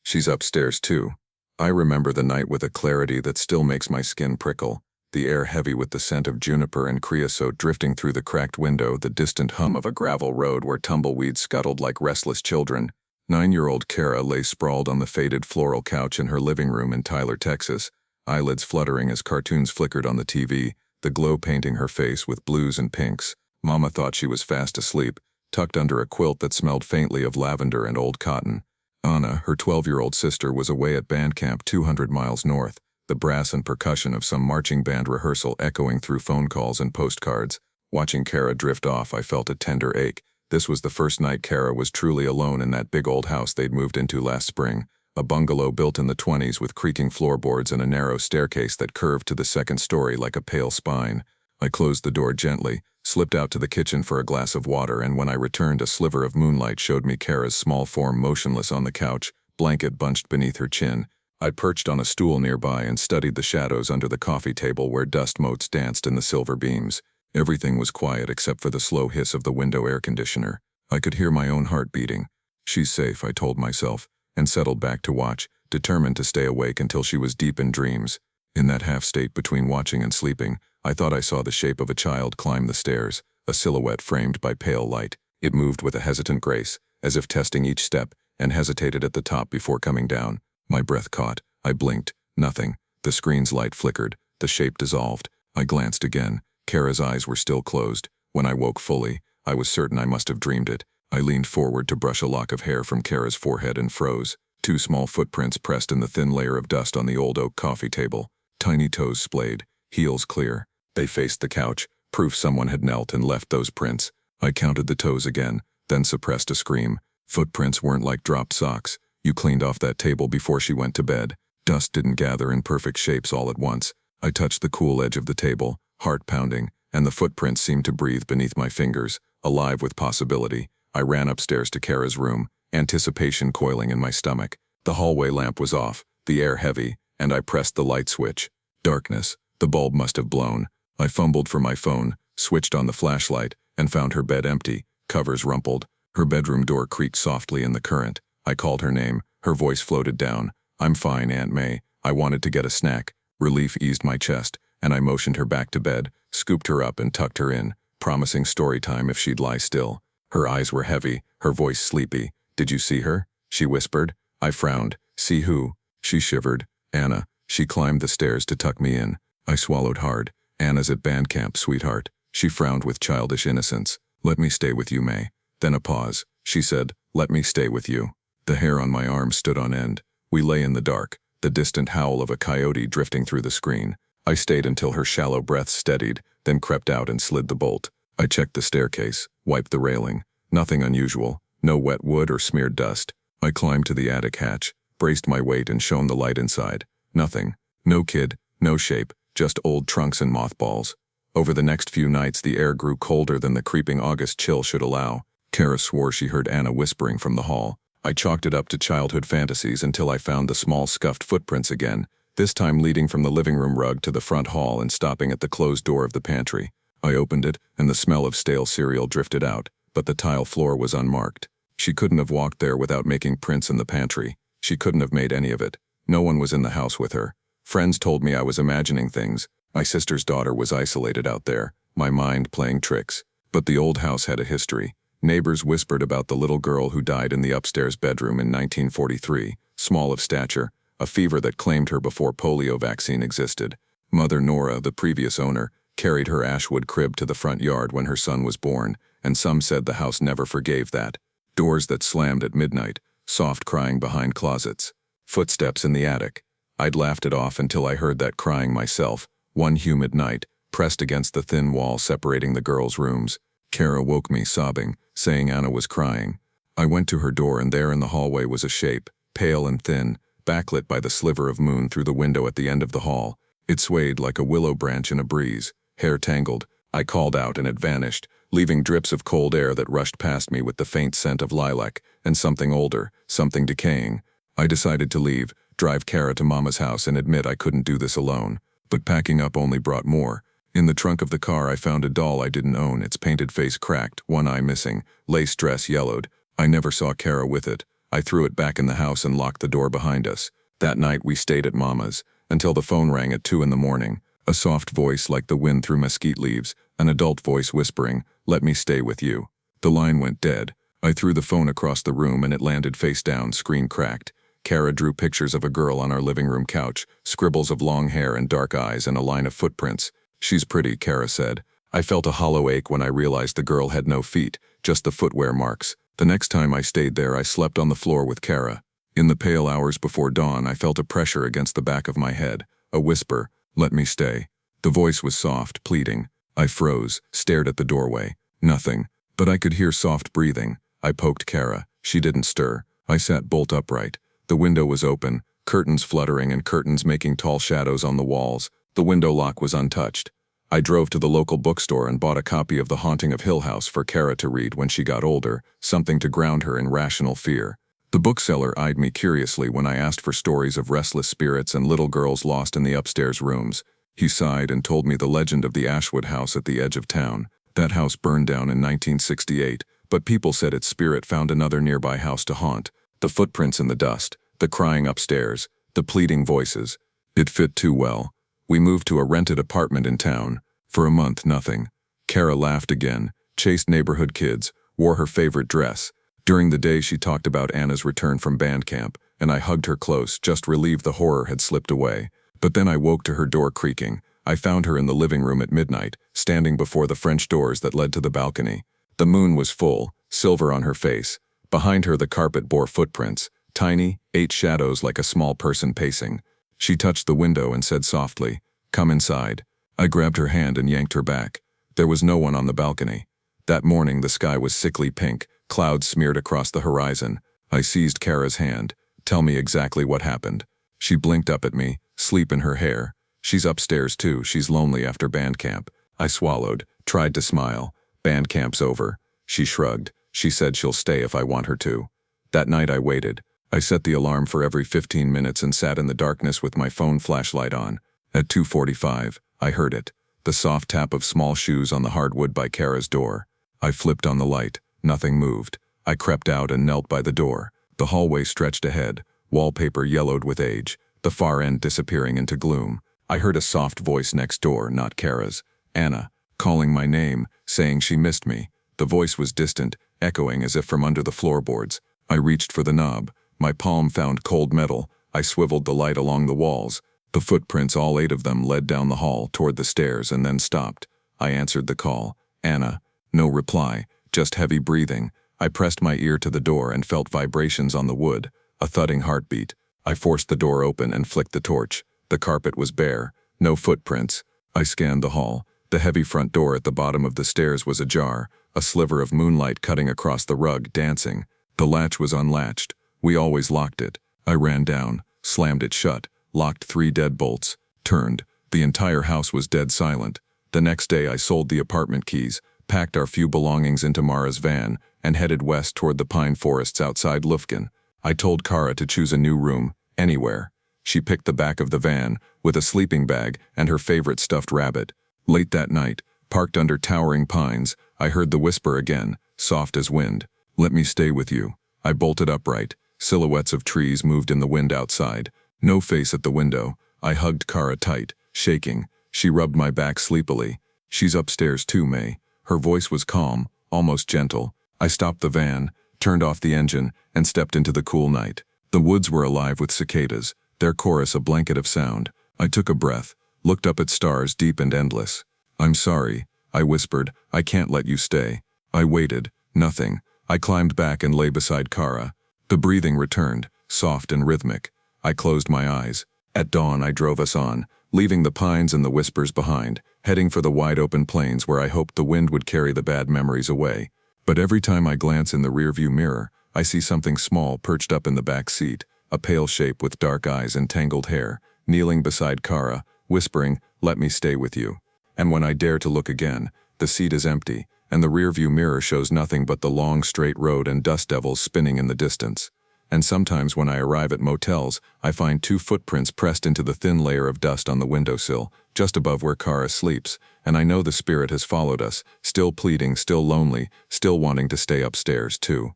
"She's upstairs too." I remember the night with a clarity that still makes my skin prickle. The air heavy with the scent of juniper and creosote drifting through the cracked window, the distant hum of a gravel road where tumbleweeds scuttled like restless children. 9-year-old Kara lay sprawled on the faded floral couch in her living room in Tyler, Texas, eyelids fluttering as cartoons flickered on the TV, the glow painting her face with blues and pinks. Mama thought she was fast asleep, tucked under a quilt that smelled faintly of lavender and old cotton. Anna, her 12-year-old sister, was away at band camp 200 miles north, the brass and percussion of some marching band rehearsal echoing through phone calls and postcards. Watching Kara drift off, I felt a tender ache. This was the first night Kara was truly alone in that big old house they'd moved into last spring, a bungalow built in the 20s with creaking floorboards and a narrow staircase that curved to the second story like a pale spine. I closed the door gently, slipped out to the kitchen for a glass of water, and when I returned, a sliver of moonlight showed me Kara's small form motionless on the couch, blanket bunched beneath her chin. I perched on a stool nearby and studied the shadows under the coffee table where dust motes danced in the silver beams. Everything was quiet except for the slow hiss of the window air conditioner. I could hear my own heart beating. She's safe, I told myself, and settled back to watch, determined to stay awake until she was deep in dreams. In that half-state between watching and sleeping, I thought I saw the shape of a child climb the stairs, a silhouette framed by pale light. It moved with a hesitant grace, as if testing each step, and hesitated at the top before coming down. My breath caught. I blinked. Nothing. The screen's light flickered. The shape dissolved. I glanced again. Kara's eyes were still closed. When I woke fully, I was certain I must have dreamed it. I leaned forward to brush a lock of hair from Kara's forehead and froze. 2 small footprints pressed in the thin layer of dust on the old oak coffee table. Tiny toes splayed, heels clear. They faced the couch, proof someone had knelt and left those prints. I counted the toes again, then suppressed a scream. Footprints weren't like dropped socks. You cleaned off that table before she went to bed. Dust didn't gather in perfect shapes all at once. I touched the cool edge of the table, heart pounding, and the footprints seemed to breathe beneath my fingers, alive with possibility. I ran upstairs to Kara's room, anticipation coiling in my stomach. The hallway lamp was off, the air heavy, and I pressed the light switch. Darkness. The bulb must have blown. I fumbled for my phone, switched on the flashlight, and found her bed empty, covers rumpled. Her bedroom door creaked softly in the current. I called her name. Her voice floated down. "I'm fine, Aunt May." I wanted to get a snack. Relief eased my chest, and I motioned her back to bed, scooped her up and tucked her in, promising story time if she'd lie still. Her eyes were heavy, her voice sleepy. "Did you see her?" she whispered. I frowned. "See who?" She shivered. "Anna." She climbed the stairs to tuck me in. I swallowed hard. "Anna's at band camp, sweetheart." She frowned with childish innocence. "Let me stay with you, May." Then a pause. She said, "Let me stay with you." The hair on my arm stood on end. We lay in the dark, the distant howl of a coyote drifting through the screen. I stayed until her shallow breath steadied, then crept out and slid the bolt. I checked the staircase, wiped the railing. Nothing unusual, no wet wood or smeared dust. I climbed to the attic hatch, braced my weight and shone the light inside. Nothing. No kid, no shape, just old trunks and mothballs. Over the next few nights the air grew colder than the creeping August chill should allow. Kara swore she heard Anna whispering from the hall. I chalked it up to childhood fantasies until I found the small scuffed footprints again, this time leading from the living room rug to the front hall and stopping at the closed door of the pantry. I opened it, and the smell of stale cereal drifted out, but the tile floor was unmarked. She couldn't have walked there without making prints in the pantry. She couldn't have made any of it. No one was in the house with her. Friends told me I was imagining things. My sister's daughter was isolated out there, my mind playing tricks. But the old house had a history. Neighbors whispered about the little girl who died in the upstairs bedroom in 1943, small of stature, a fever that claimed her before polio vaccine existed. Mother Nora, the previous owner, carried her ashwood crib to the front yard when her son was born, and some said the house never forgave that. Doors that slammed at midnight, soft crying behind closets, footsteps in the attic. I'd laughed it off until I heard that crying myself, one humid night, pressed against the thin wall separating the girls' rooms. Kara woke me sobbing, saying Anna was crying. I went to her door and there in the hallway was a shape, pale and thin, backlit by the sliver of moon through the window at the end of the hall. It swayed like a willow branch in a breeze, hair tangled. I called out and it vanished, leaving drips of cold air that rushed past me with the faint scent of lilac and something older, something decaying. I decided to leave, drive Kara to Mama's house and admit I couldn't do this alone. But packing up only brought more. In the trunk of the car I found a doll I didn't own, its painted face cracked, one eye missing, lace dress yellowed. I never saw Kara with it. I threw it back in the house and locked the door behind us. That night we stayed at Mama's, until the phone rang at 2 in the morning. A soft voice like the wind through mesquite leaves, an adult voice whispering, "Let me stay with you." The line went dead. I threw the phone across the room and it landed face down, screen cracked. Kara drew pictures of a girl on our living room couch, scribbles of long hair and dark eyes and a line of footprints. "She's pretty," Kara said. I felt a hollow ache when I realized the girl had no feet, just the footwear marks. The next time I stayed there I slept on the floor with Kara. In the pale hours before dawn I felt a pressure against the back of my head, a whisper, "Let me stay." The voice was soft, pleading. I froze, stared at the doorway. Nothing. But I could hear soft breathing. I poked Kara. She didn't stir. I sat bolt upright. The window was open, curtains fluttering and curtains making tall shadows on the walls. The window lock was untouched. I drove to the local bookstore and bought a copy of The Haunting of Hill House for Kara to read when she got older, something to ground her in rational fear. The bookseller eyed me curiously when I asked for stories of restless spirits and little girls lost in the upstairs rooms. He sighed and told me the legend of the Ashwood house at the edge of town. That house burned down in 1968, but people said its spirit found another nearby house to haunt. The footprints in the dust, the crying upstairs, the pleading voices. It fit too well. We moved to a rented apartment in town. For a month, nothing. Kara laughed again, chased neighborhood kids, wore her favorite dress. During the day she talked about Anna's return from band camp, and I hugged her close, just relieved the horror had slipped away. But then I woke to her door creaking. I found her in the living room at midnight, standing before the French doors that led to the balcony. The moon was full, silver on her face. Behind her the carpet bore footprints, tiny, 8 shadows like a small person pacing. She touched the window and said softly, "Come inside." I grabbed her hand and yanked her back. There was no one on the balcony. That morning the sky was sickly pink, clouds smeared across the horizon. I seized Kara's hand. "Tell me exactly what happened." She blinked up at me, sleep in her hair. She's upstairs too, she's lonely after band camp. I swallowed, tried to smile. Band camp's over. She shrugged. She said she'll stay if I want her to. That night I waited. I set the alarm for every 15 minutes and sat in the darkness with my phone flashlight on. At 2:45, I heard it. The soft tap of small shoes on the hardwood by Kara's door. I flipped on the light. Nothing moved. I crept out and knelt by the door. The hallway stretched ahead, wallpaper yellowed with age, the far end disappearing into gloom. I heard a soft voice next door, not Kara's. Anna, calling my name, saying she missed me. The voice was distant, echoing as if from under the floorboards. I reached for the knob. My palm found cold metal. I swiveled the light along the walls. The footprints, all 8 of them, led down the hall toward the stairs and then stopped. I answered the call. Anna. No reply, just heavy breathing. I pressed my ear to the door and felt vibrations on the wood, a thudding heartbeat. I forced the door open and flicked the torch. The carpet was bare. No footprints. I scanned the hall. The heavy front door at the bottom of the stairs was ajar, a sliver of moonlight cutting across the rug, dancing. The latch was unlatched. We always locked it. I ran down, slammed it shut, locked 3 deadbolts, turned. The entire house was dead silent. The next day I sold the apartment keys, packed our few belongings into Mara's van, and headed west toward the pine forests outside Lufkin. I told Kara to choose a new room, anywhere. She picked the back of the van, with a sleeping bag and her favorite stuffed rabbit. Late that night, parked under towering pines, I heard the whisper again, soft as wind. Let me stay with you. I bolted upright. Silhouettes of trees moved in the wind outside. No face at the window. I hugged Kara tight, shaking. She rubbed my back sleepily. She's upstairs too, May. Her voice was calm, almost gentle. I stopped the van, turned off the engine, and stepped into the cool night. The woods were alive with cicadas, their chorus a blanket of sound. I took a breath, looked up at stars deep and endless. I'm sorry, I whispered. I can't let you stay. I waited. Nothing. I climbed back and lay beside Kara. The breathing returned, soft and rhythmic. I closed my eyes. At dawn I drove us on, leaving the pines and the whispers behind, heading for the wide-open plains where I hoped the wind would carry the bad memories away. But every time I glance in the rearview mirror, I see something small perched up in the back seat, a pale shape with dark eyes and tangled hair, kneeling beside Kara, whispering, "Let me stay with you." And when I dare to look again, the seat is empty, and the rearview mirror shows nothing but the long straight road and dust devils spinning in the distance. And sometimes when I arrive at motels, I find 2 footprints pressed into the thin layer of dust on the windowsill, just above where Kara sleeps, and I know the spirit has followed us, still pleading, still lonely, still wanting to stay upstairs too.